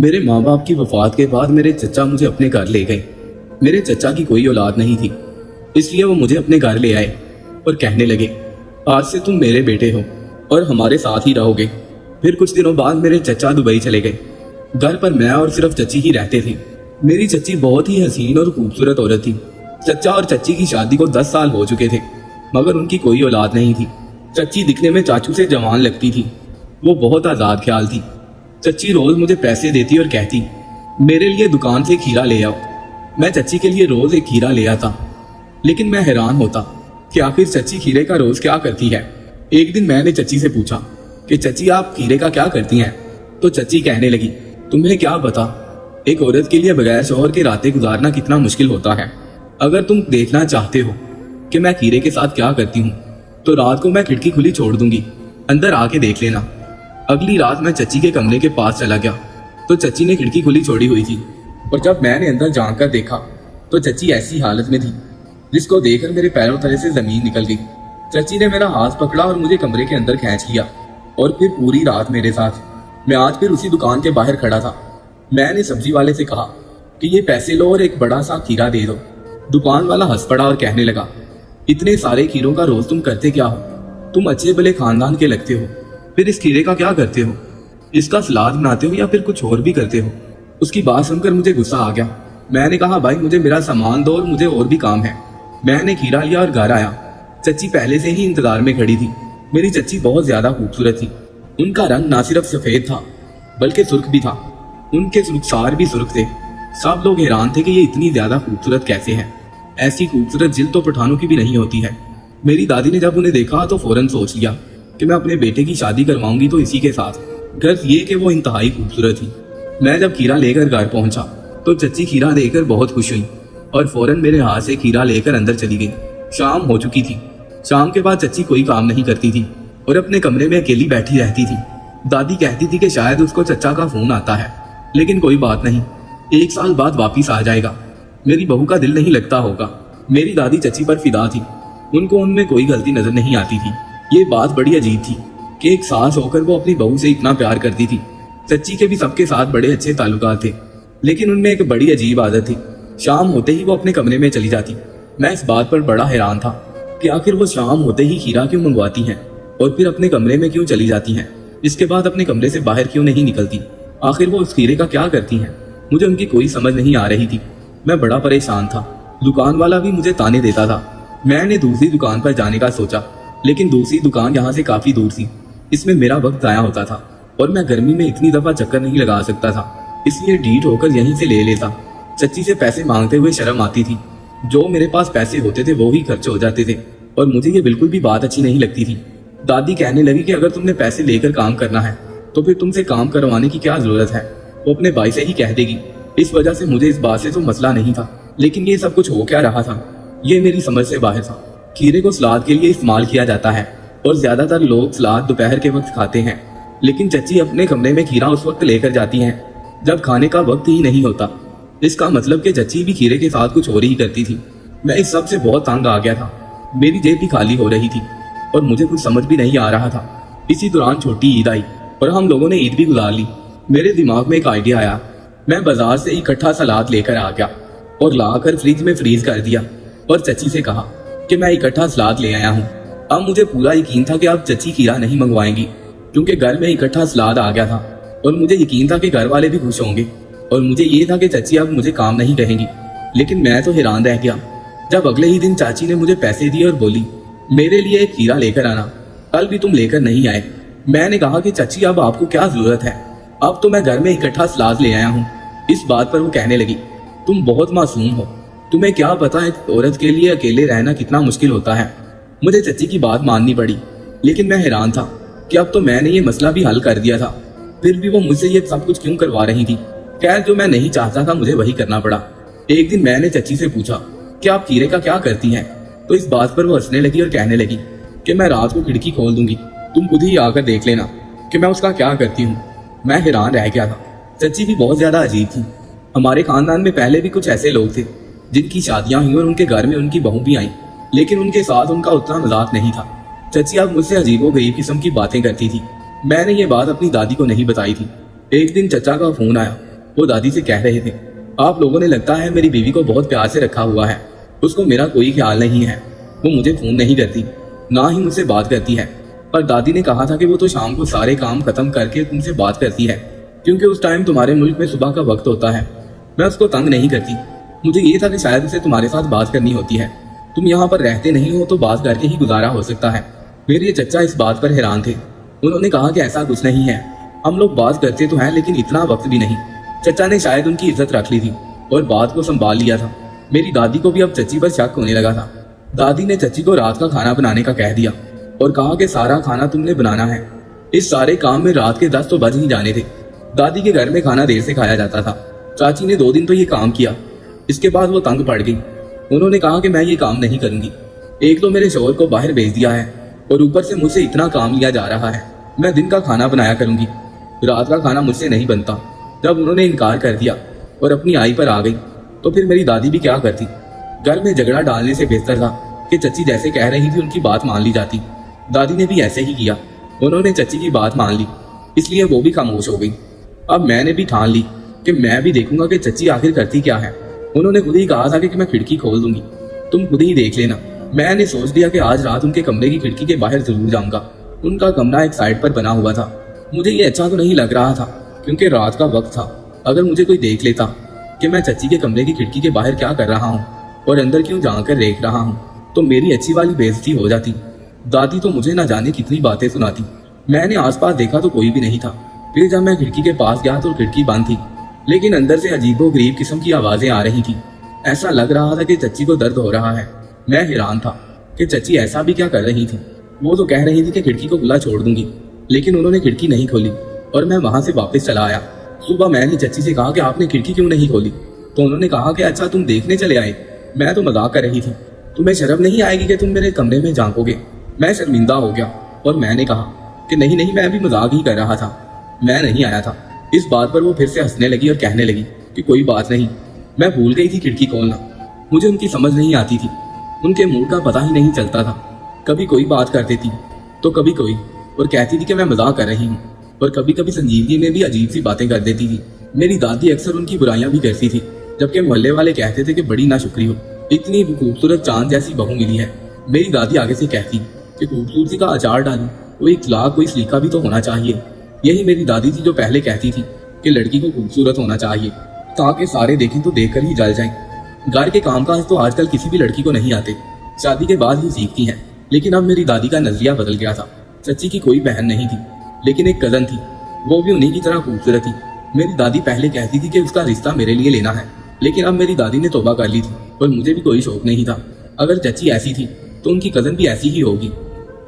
میرے ماں باپ کی وفات کے بعد میرے چچا مجھے اپنے گھر لے گئے۔ میرے چچا کی کوئی اولاد نہیں تھی، اس لیے وہ مجھے اپنے گھر لے آئے اور کہنے لگے آج سے تم میرے بیٹے ہو اور ہمارے ساتھ ہی رہو گے۔ پھر کچھ دنوں بعد میرے چچا دبئی چلے گئے۔ گھر پر میں اور صرف چچی ہی رہتے تھے۔ میری چچی بہت ہی حسین اور خوبصورت عورت تھی۔ چچا اور چچی کی شادی کو 10 سال ہو چکے تھے، مگر ان کی کوئی اولاد نہیں تھی۔ چچی دکھنے میں چاچو سے جوان لگتی تھی، وہ بہت آزاد خیال تھی۔ چچی روز مجھے پیسے دیتی اور کہتی میرے لیے دکان سے کھیرا لے آؤ۔ میں چچی کے لیے روز ایک کھیرا لے آتا، لیکن میں حیران ہوتا کہ آخر چچی کھیرے کا روز کیا کرتی ہے۔ ایک دن میں نے چچی سے پوچھا کہ چچی آپ کھیرے کا کیا کرتی ہیں؟ تو چچی کہنے لگی تمہیں کیا پتا، ایک عورت کے لیے بغیر شوہر کے راتیں گزارنا کتنا مشکل ہوتا ہے۔ اگر تم دیکھنا چاہتے ہو کہ میں کھیرے کے ساتھ کیا کرتی ہوں تو رات کو میں کھڑکی کھلی چھوڑ دوں گی، اندر آ کے دیکھ لینا۔ اگلی رات میں چچی کے کمرے کے پاس چلا گیا تو چچی نے کھڑکی کھلی چھوڑی ہوئی تھی، اور جب میں نے اندر جھانک کر دیکھا تو چچی ایسی حالت میں تھی جس کو دیکھ کر میرے پیروں تلے سے زمین نکل گئی۔ چچی نے میرا ہاتھ پکڑا اور مجھے کمرے کے اندر کھینچ لیا اور پھر پوری رات میرے ساتھ۔ میں آج پھر اسی دکان کے باہر کھڑا تھا۔ میں نے سبزی والے سے کہا کہ یہ پیسے لو اور ایک بڑا سا کھیرا دے دو۔ دکان والا ہنس پڑا اور کہنے لگا اتنے سارے کھیروں کا روز تم کرتے کیا ہو؟ تم اچھے بھلے خاندان کے لگتے ہو، پھر اس کھیرے کا کیا کرتے ہو؟ اس کا سلاد بناتے ہو یا پھر کچھ اور بھی کرتے ہو؟ اس کی بات سن کر مجھے غصہ آ گیا۔ میں نے کہا بھائی مجھے میرا سامان دو اور مجھے اور بھی کام ہے۔ میں نے کھیرا لیا اور گھر آیا۔ چچی پہلے سے ہی انتظار میں کھڑی تھی۔ میری چچی بہت زیادہ خوبصورت تھی۔ ان کا رنگ نہ صرف سفید تھا بلکہ سرخ بھی تھا۔ ان کے رخسار بھی سرخ تھے۔ سب لوگ حیران تھے کہ یہ اتنی زیادہ خوبصورت کیسے ہے، ایسی خوبصورت جلد تو پٹھانوں کی بھی نہیں ہوتی ہے۔ میری دادی نے جب انہیں دیکھا تو فوراً سوچ لیا کہ میں اپنے بیٹے کی شادی کرواؤں گی تو اسی کے ساتھ۔ غرض یہ کہ وہ انتہائی خوبصورت تھی۔ میں جب کھیرا لے کر گھر پہنچا تو چچی کھیرا دے کر بہت خوش ہوئی اور فوراً میرے ہاتھ سے کھیرا لے کر اندر چلی گئی۔ شام ہو چکی تھی۔ شام کے بعد چچی کوئی کام نہیں کرتی تھی اور اپنے کمرے میں اکیلی بیٹھی رہتی تھی۔ دادی کہتی تھی کہ شاید اس کو چچا کا فون آتا ہے، لیکن کوئی بات نہیں، 1 سال بعد واپس آ جائے گا، میری بہو کا دل نہیں لگتا ہوگا۔ میری دادی چچی پر فدا تھی، ان کو ان میں کوئی غلطی نظر نہیں آتی تھی۔ یہ بات بڑی عجیب تھی کہ ایک ساس ہو کر وہ اپنی بہو سے اتنا پیار کرتی تھی۔ چچی کے بھی سب کے ساتھ بڑے اچھے تعلقات تھے، لیکن ان میں ایک بڑی عجیب عادت تھی، شام ہوتے ہی وہ اپنے کمرے میں چلی جاتی۔ میں اس بات پر بڑا حیران تھا کہ آخر وہ شام ہوتے ہی کھیرا کیوں منگواتی ہیں اور پھر اپنے کمرے میں کیوں چلی جاتی ہیں، اس کے بعد اپنے کمرے سے باہر کیوں نہیں نکلتی؟ آخر وہ اس کھیرے کا کیا کرتی ہیں؟ مجھے ان کی کوئی سمجھ نہیں آ رہی تھی۔ میں بڑا پریشان تھا۔ دکان والا بھی مجھے تانے دیتا تھا۔ میں نے دوسری دکان پر جانے کا سوچا، لیکن دوسری دکان یہاں سے کافی دور تھی، اس میں میرا وقت ضائع ہوتا تھا اور میں گرمی میں اتنی دفعہ چکر نہیں لگا سکتا تھا، اس لیے ڈھیٹ ہو کر یہیں سے لے لیتا۔ چچی سے پیسے مانگتے ہوئے شرم آتی تھی، جو میرے پاس پیسے ہوتے تھے وہی خرچ ہو جاتے تھے اور مجھے یہ بالکل بھی بات اچھی نہیں لگتی تھی۔ دادی کہنے لگی کہ اگر تم نے پیسے لے کر کام کرنا ہے تو پھر تم سے کام کروانے کی کیا ضرورت ہے، وہ اپنے بھائی سے ہی کہہ دے گی۔ اس وجہ سے مجھے اس بات سے تو مسئلہ نہیں تھا، لیکن یہ سب کچھ ہو کیا رہا تھا یہ میری سمجھ سے باہر تھا۔ کھیرے کو سلاد کے لیے استعمال کیا جاتا ہے اور زیادہ تر لوگ سلاد دوپہر کے وقت کھاتے ہیں، لیکن چچی اپنے کمرے میں کھیرا اس وقت لے کر جاتی ہیں جب کھانے کا وقت ہی نہیں ہوتا۔ اس کا مطلب کہ چچی بھی کھیرے کے ساتھ کچھ اور ہی کرتی تھی۔ میں اس سب سے بہت تنگ آ گیا تھا، میری جیب بھی خالی ہو رہی تھی اور مجھے کچھ سمجھ بھی نہیں آ رہا تھا۔ اسی دوران چھوٹی عید آئی اور ہم لوگوں نے عید بھی گزار لی۔ میرے دماغ میں ایک آئیڈیا آیا، میں بازار سے اکٹھا سلاد لے کر آ گیا اور لا کر فریج میں فریز کر دیا اور چچی سے کہا کہ میں اکٹھا سلاد لے آیا ہوں۔ اب مجھے پورا یقین تھا کہ اب چچی کھیرا نہیں منگوائیں گی، کیونکہ گھر میں اکٹھا سلاد آ گیا تھا اور مجھے یقین تھا کہ گھر والے بھی خوش ہوں گے، اور مجھے یہ تھا کہ چچی اب مجھے کام نہیں کہیں گی۔ لیکن میں تو حیران رہ گیا جب اگلے ہی دن چاچی نے مجھے پیسے دیے اور بولی میرے لیے ایک کھیرا لے کر آنا، کل بھی تم لے کر نہیں آئے۔ میں نے کہا کہ چچی اب آپ کو کیا ضرورت ہے، اب تو میں گھر میں اکٹھا سلاد لے آیا ہوں۔ اس بات پر وہ کہنے لگی تم بہت معصوم ہو، تمہیں کیا پتا ایک عورت کے لیے اکیلے رہنا کتنا مشکل ہوتا ہے۔ مجھے چچی کی بات ماننی پڑی، لیکن میں حیران تھا کہ اب تو میں نے یہ مسئلہ بھی حل کر دیا تھا، پھر بھی وہ مجھ سے یہ سب کچھ کیوں کروا رہی تھی؟ خیر جو میں نہیں چاہتا تھا مجھے وہی کرنا پڑا۔ ایک دن میں نے چچی سے پوچھا کہ آپ کھیرے کا کیا کرتی ہیں، تو اس بات پر وہ ہنسنے لگی اور کہنے لگی کہ میں رات کو کھڑکی کھول دوں گی، تم خود ہی آ کر دیکھ لینا کہ میں اس کا کیا کرتی ہوں۔ میں حیران رہ گیا تھا۔ چچی بھی بہت زیادہ عجیب تھی۔ ہمارے خاندان میں پہلے بھی کچھ ایسے لوگ تھے جن کی شادیاں ہوئیں اور ان کے گھر میں ان کی بہو بھی آئیں، لیکن ان کے ساتھ ان کا اتنا مذاق نہیں تھا۔ چچی اب مجھ سے عجیب و غریب قسم کی باتیں کرتی تھی۔ میں نے یہ بات اپنی دادی کو نہیں بتائی تھی۔ ایک دن چچا کا فون آیا वो दादी से कह रहे थे, आप लोगों ने लगता है मेरी बीवी को बहुत प्यार से रखा हुआ है, उसको मेरा कोई ख्याल नहीं है, वो मुझे फोन नहीं करती, ना ही मुझसे बात करती है। पर दादी ने कहा था कि वो तो शाम को सारे काम खत्म करके तुमसे बात करती है, क्योंकि उस टाइम तुम्हारे मुल्क में सुबह का वक्त होता है। मैं उसको तंग नहीं करती, मुझे ये था कि शायद उसे तुम्हारे साथ बात करनी होती है, तुम यहाँ पर रहते नहीं हो तो बात करके ही गुजारा हो सकता है। मेरे चचा इस बात पर हैरान थे। उन्होंने कहा कि ऐसा कुछ नहीं है, हम लोग बात करते तो हैं लेकिन इतना वक्त भी नहीं। चचा ने शायद उनकी इज्जत रख ली थी और बात को संभाल लिया था। मेरी दादी को भी अब चची पर शक होने लगा था। दादी ने चची को रात का खाना बनाने का कह दिया और कहा कि सारा खाना तुमने बनाना है। इस सारे काम में रात के 10 तो बज ही जाने थे। दादी के घर में खाना देर से खाया जाता था। चाची ने 2 दिन तो ये काम किया, इसके बाद वो तंग पड़ गई। उन्होंने कहा कि मैं ये काम नहीं करूंगी। एक तो मेरे शोहर को बाहर भेज दिया है और ऊपर से मुझसे इतना काम लिया जा रहा है। मैं दिन का खाना बनाया करूंगी, रात का खाना मुझसे नहीं बनता। जब उन्होंने इनकार कर दिया और अपनी आई पर आ गई तो फिर मेरी दादी भी क्या करती। घर में झगड़ा डालने से बेहतर था कि चची जैसे कह रही थी उनकी बात मान ली जाती। दादी ने भी ऐसे ही किया, उन्होंने चची की बात मान ली, इसलिए वो भी खामोश हो गई। अब मैंने भी ठान ली कि मैं भी देखूंगा कि चची आखिर करती क्या है। उन्होंने खुद ही कहा था कि मैं खिड़की खोल दूंगी, तुम खुद ही देख लेना। मैंने सोच लिया कि आज रात उनके कमरे की खिड़की के बाहर जरूर जाऊंगा। उनका कमरा एक साइड पर बना हुआ था। मुझे ये अच्छा तो नहीं लग रहा था क्योंकि रात का वक्त था। अगर मुझे कोई देख लेता कि मैं चची के कमरे की खिड़की के बाहर क्या कर रहा हूँ और अंदर क्यों जाकर देख रहा हूँ तो मेरी अच्छी वाली बेइज्जती हो जाती। दादी तो मुझे ना जाने कितनी बातें सुनाती। मैंने आसपास देखा तो कोई भी नहीं था। फिर जब मैं खिड़की के पास गया तो खिड़की बंद थी, लेकिन अंदर से अजीबोगरीब किस्म की आवाजें आ रही थी। ऐसा लग रहा था कि चची को दर्द हो रहा है। मैं हैरान था कि चची ऐसा भी क्या कर रही थी। वो तो कह रही थी कि खिड़की को खुला छोड़ दूंगी, लेकिन उन्होंने खिड़की नहीं खोली और मैं वहां से वापस चला आया। सुबह मैंने चची से कहा कि आपने खिड़की क्यों नहीं खोली, तो उन्होंने कहा कि अच्छा तुम देखने चले आए। मैं तो मजाक कर रही थी, तुम्हें शर्म नहीं आएगी कि तुम मेरे कमरे में झांकोगे। मैं शर्मिंदा हो गया और मैंने कहा कि नहीं नहीं, मैं भी मजाक ही कर रहा था, मैं नहीं आया था। इस बात पर वो फिर से हंसने लगी और कहने लगी कि कोई बात नहीं, मैं भूल गई थी खिड़की खोलना। मुझे उनकी समझ नहीं आती थी, उनके मूड का पता ही नहीं चलता था। कभी कोई बात कर देती तो कभी कोई, और कहती थी कि मैं मजाक कर रही हूँ, और कभी कभी संजीदगी में भी अजीब सी बातें कर देती थी। मेरी दादी अक्सर उनकी बुराइयां भी करती थी, जबकि मोहल्ले वाले कहते थे कि बड़ी नाशुक्री हो, इतनी खूबसूरत चांद जैसी बहू मिली है। मेरी दादी आगे से कहती कि खूबसूरती का अचार डालूं, कोई इखलाक कोई सलीका भी तो होना चाहिए। यही मेरी दादी थी जो पहले कहती थी कि लड़की को खूबसूरत होना चाहिए ताकि सारे देखें तो देखकर ही जल जाएं। घर के कामकाज तो आजकल किसी भी लड़की को नहीं आते, शादी के बाद ही सीखती हैं। लेकिन अब मेरी दादी का नजरिया बदल गया था। चची की कोई बहन नहीं थी, लेकिन एक कजन थी, वो भी उन्हीं की तरह खूबसूरत थी। मेरी दादी पहले कहती थी कि उसका रिश्ता मेरे लिए लेना है, लेकिन अब मेरी दादी ने तौबा कर ली थी और मुझे भी कोई शौक नहीं था। अगर चची ऐसी थी तो उनकी कजन भी ऐसी ही होगी,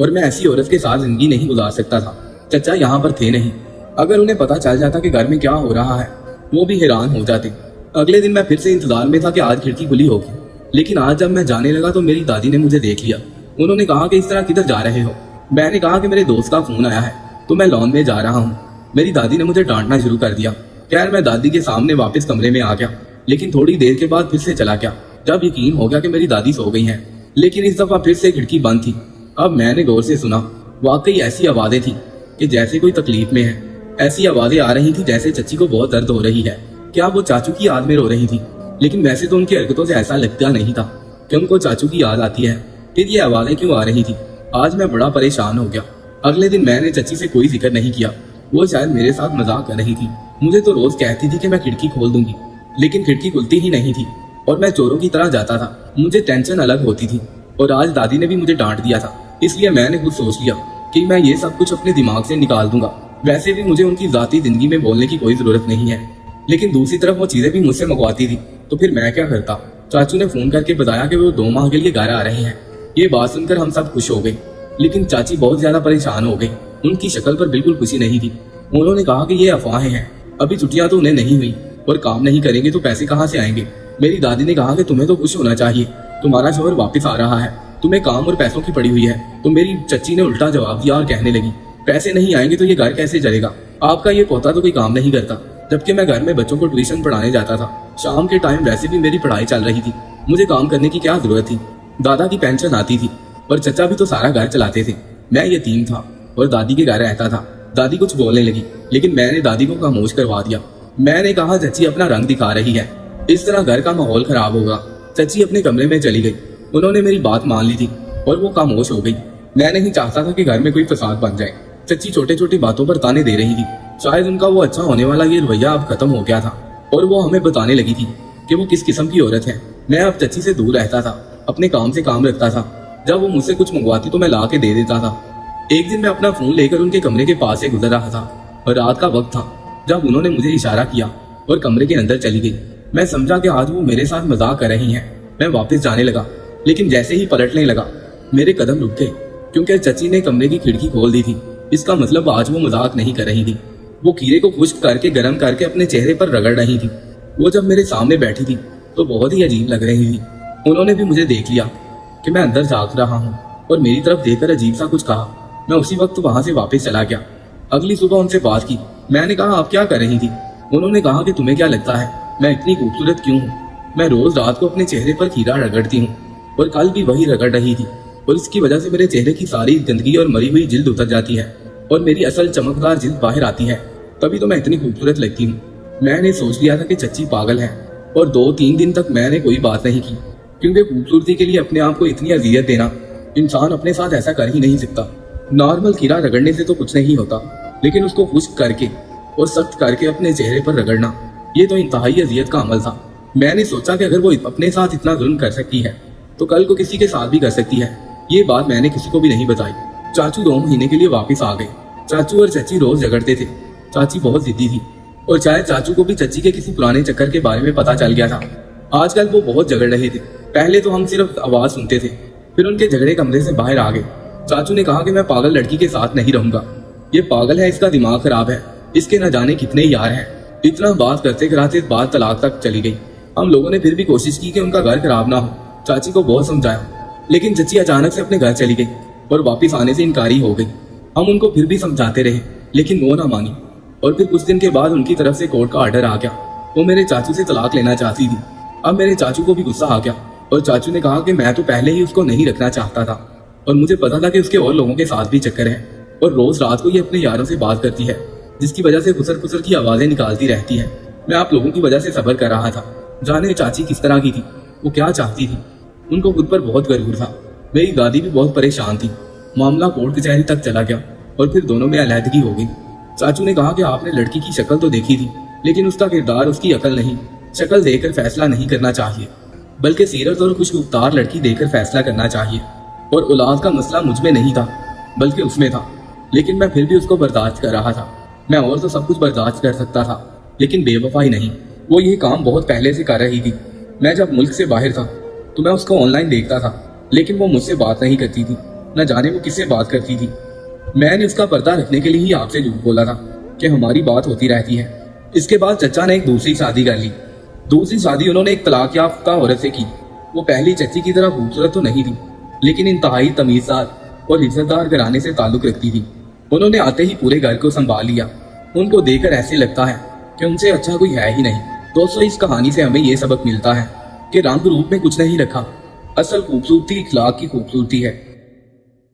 और मैं ऐसी औरत के साथ जिंदगी नहीं गुजार सकता था। चचा यहाँ पर थे नहीं, अगर उन्हें पता चल जाता कि घर में क्या हो रहा है वो भी हैरान हो जाते। अगले दिन मैं फिर से इंतजार में था कि आज खिड़की खुली होगी, लेकिन आज जब मैं जाने लगा तो मेरी दादी ने मुझे देख लिया। उन्होंने कहा कि इस तरह किधर जा रहे हो। मैंने कहा कि मेरे दोस्त का फोन आया है तो मैं लॉन में जा रहा हूँ। मेरी दादी ने मुझे डांटना शुरू कर दिया। खैर मैं दादी के सामने वापस कमरे में आ गया, लेकिन थोड़ी देर के बाद फिर से चला गया जब यकीन हो गया कि मेरी दादी सो गई हैं। लेकिन इस दफा फिर से खिड़की बंद थी। अब मैंने गौर से सुना, वाकई ऐसी आवाजें थी कि जैसे कोई तकलीफ में है। ऐसी आवाजें आ रही थी जैसे चची को बहुत दर्द हो रही है। क्या वो चाचू की याद में रो रही थी? लेकिन वैसे तो उनकी हरकतों से ऐसा लगता नहीं था कि उनको चाचू की याद आती है। फिर ये आवाजें क्यों आ रही थी? आज मैं बड़ा परेशान हो गया। अगले दिन मैंने चची से कोई जिक्र नहीं किया, वो शायद मेरे साथ मजाक कर रही थी। मुझे तो रोज कहती थी कि मैं खिड़की खोल दूंगी, लेकिन खिड़की खुलती ही नहीं थी और मैं चोरों की तरह जाता था। मुझे टेंशन अलग होती थी और आज दादी ने भी मुझे डांट दिया था, इसलिए मैंने खुद सोच लिया कि मैं ये सब कुछ अपने दिमाग से निकाल दूंगा। वैसे भी मुझे उनकी जाती जिंदगी में बोलने की कोई जरूरत नहीं है, लेकिन दूसरी तरफ वो चीजें भी मुझसे मंगवाती थी, तो फिर मैं क्या करता। चाचू ने फोन करके बताया कि वो 2 माह के लिए घर आ रहे हैं। ये बात सुनकर हम सब खुश हो गए, लेकिन चाची बहुत ज्यादा परेशान हो गई। उनकी शक्ल पर बिल्कुल खुशी नहीं थी। उन्होंने कहा कि ये अफवाहें हैं, अभी छुट्टियां तो उन्हें नहीं हुई और काम नहीं करेंगे तो पैसे कहाँ से आएंगे। मेरी दादी ने कहा कि तुम्हें तो खुश होना चाहिए, तुम्हारा शोहर वापस आ रहा है, तुम्हें काम और पैसों की पड़ी हुई है। तो मेरी चची ने उल्टा जवाब दिया और कहने लगी, पैसे नहीं आएंगे तो ये घर कैसे चलेगा? आपका ये पोता तो कोई काम नहीं करता, जबकि मैं घर में बच्चों को ट्यूशन पढ़ाने जाता था। शाम के टाइम वैसे भी मेरी पढ़ाई चल रही थी, मुझे काम करने की क्या जरूरत थी? दादा की पेंशन आती थी और चचा भी तो सारा घर चलाते थे। मैं यतीम था और दादी के घर रहता था। दादी कुछ बोलने लगी, लेकिन मैंने दादी को खामोश करवा दिया। मैंने कहा चच्ची अपना रंग दिखा रही है, इस तरह घर का माहौल खराब होगा। चच्ची अपने कमरे में चली गई। उन्होंने मेरी बात मान ली थी और वो खामोश हो गई। मैं नहीं चाहता था कि घर में कोई फसाद बन जाए। चच्ची छोटी छोटी बातों पर ताने दे रही थी। शायद उनका वो अच्छा होने वाला ये रवैया अब खत्म हो गया था और वो हमें बताने लगी थी कि वो किस किस्म की औरत है। मैं अब चच्ची से दूर रहता था, अपने काम से काम रखता था। जब वो मुझसे कुछ मंगवाती तो मैं ला के दे देता था। एक दिन मैं अपना फोन लेकर उनके कमरे के पास से गुजर रहा था और रात का वक्त था जब उन्होंने मुझे इशारा किया और कमरे के अंदर चली गई। मैं समझा कि आज वो मेरे साथ मजाक कर रही हैं। मैं वापस जाने लगा, लेकिन जैसे ही पलटने लगा मेरे कदम रुक गए, क्योंकि चच्ची ने कमरे की खिड़की खोल दी थी। इसका मतलब आज वो मजाक नहीं कर रही थी। वो खीरे को खुश्क करके गर्म करके अपने चेहरे पर रगड़ रही थी। वो जब मेरे सामने बैठी थी तो बहुत ही अजीब लग रही थी। उन्होंने भी मुझे देख लिया कि मैं अंदर झांक रहा हूँ और मेरी तरफ देखकर अजीब सा कुछ कहा। मैं उसी वक्त वहां से वापस चला गया। अगली सुबह उनसे बात की। मैंने कहा आप क्या कर रही थी? उन्होंने कहा कि तुम्हें क्या लगता है मैं इतनी खूबसूरत क्यों हूँ? मैं रोज रात को अपने चेहरे पर खीरा रगड़ती हूँ और कल भी वही रगड़ रही थी और इसकी वजह से मेरे चेहरे की सारी गंदगी और मरी हुई जिल्द उतर जाती है और मेरी असल चमकदार जिल्द बाहर आती है। तभी तो मैं इतनी खूबसूरत लगती हूँ। मैंने सोच लिया था कि चच्ची पागल है और 2-3 दिन तक मैंने कोई बात नहीं की, क्योंकि खूबसूरती के लिए अपने आप को इतनी अजियत देना, इंसान अपने साथ ऐसा कर ही नहीं सकता। नॉर्मल खीरा रगड़ने से तो कुछ नहीं होता, लेकिन उसको खुश्क करके और सख्त करके अपने चेहरे पर रगड़ना, ये तो इंतहाई अजियत का अमल था। मैंने सोचा कि अगर वो अपने साथ इतना जुल्म कर सकती है तो कल को किसी के साथ भी कर सकती है। ये बात मैंने किसी को भी नहीं बताई। चाचू 2 महीने के लिए वापस आ गए। चाचू और चच्ची रोज झगड़ते थे। चाची बहुत जिद्दी थी और शायद चाचू को भी चच्ची के किसी पुराने चक्कर के बारे में पता चल गया था। आजकल वो बहुत झगड़ रहे थे। पहले तो हम सिर्फ आवाज सुनते थे, फिर उनके झगड़े कमरे से बाहर आ गए। चाचू ने कहा कि मैं पागल लड़की के साथ नहीं रहूंगा। ये पागल है, इसका दिमाग खराब है, इसके न जाने कितने यार हैं। इतना बात करते कराते बात तलाक तक चली गई। हम लोगों ने फिर भी कोशिश की कि उनका घर खराब ना हो। चाची को बहुत समझाया, लेकिन चच्ची अचानक से अपने घर चली गई और वापस आने से इनकारी हो गई। हम उनको फिर भी समझाते रहे, लेकिन वो ना मानी और फिर कुछ दिन के बाद उनकी तरफ से कोर्ट का ऑर्डर आ गया। वो मेरे चाचू से तलाक लेना चाहती थी। अब मेरे चाचू को भी गुस्सा आ गया और चाचू ने कहा कि मैं तो पहले ही उसको नहीं रखना चाहता था और मुझे पता था कि उसके और लोगों के साथ भी चक्कर है और रोज रात को ये अपने यारों से बात करती है, जिसकी वजह से खुसर खुसर की आवाजें निकालती रहती है। मैं आप लोगों की वजह से सब्र कर रहा था। जाने चाची किस तरह की थी, वो क्या चाहती थी। उनको खुद पर बहुत गरूर था। मेरी दादी भी बहुत परेशान थी। मामला कोर्ट कचहरी तक चला गया और फिर दोनों में अलहदगी हो गई। चाचू ने कहा कि आपने लड़की की शक्ल तो देखी थी, लेकिन उसका किरदार, उसकी अकल नहीं। शक्ल देखकर फैसला नहीं करना चाहिए, बल्कि सीरत और खुशगुफ्तार लड़की देखकर फैसला करना चाहिए। और औलाद का मसला मुझ में नहीं था, बल्कि उसमें था। लेकिन मैं फिर भी उसको बर्दाश्त कर रहा था। मैं और तो सब कुछ बर्दाश्त कर सकता था, लेकिन बेवफाई नहीं। वो ये काम बहुत पहले से कर रही थी। मैं जब मुल्क से बाहर था तो मैं उसको ऑनलाइन देखता था, लेकिन वो मुझसे बात नहीं करती थी। न जाने वो किससे बात करती थी। मैंने उसका पर्दा रखने के लिए ही आपसे झूठ बोला था कि हमारी बात होती रहती है। इसके बाद चचा ने एक दूसरी शादी कर ली। दूसरी शादी उन्होंने एक तलाक याफ्ता औरत से की। वो पहली चच्ची की तरह खूबसूरत तो नहीं थी, लेकिन इंतहाई तमीज़दार और इज्जतदार घराने से ताल्लुक रखती थी। उन्होंने आते ही पूरे घर को संभाल लिया। उनको देखकर ऐसे लगता है कि उनसे अच्छा कोई है ही नहीं। दोस्तों, इस कहानी से हमें ये सबक मिलता है कि रंग रूप में कुछ नहीं रखा, असल खूबसूरती इखलाक की खूबसूरती है।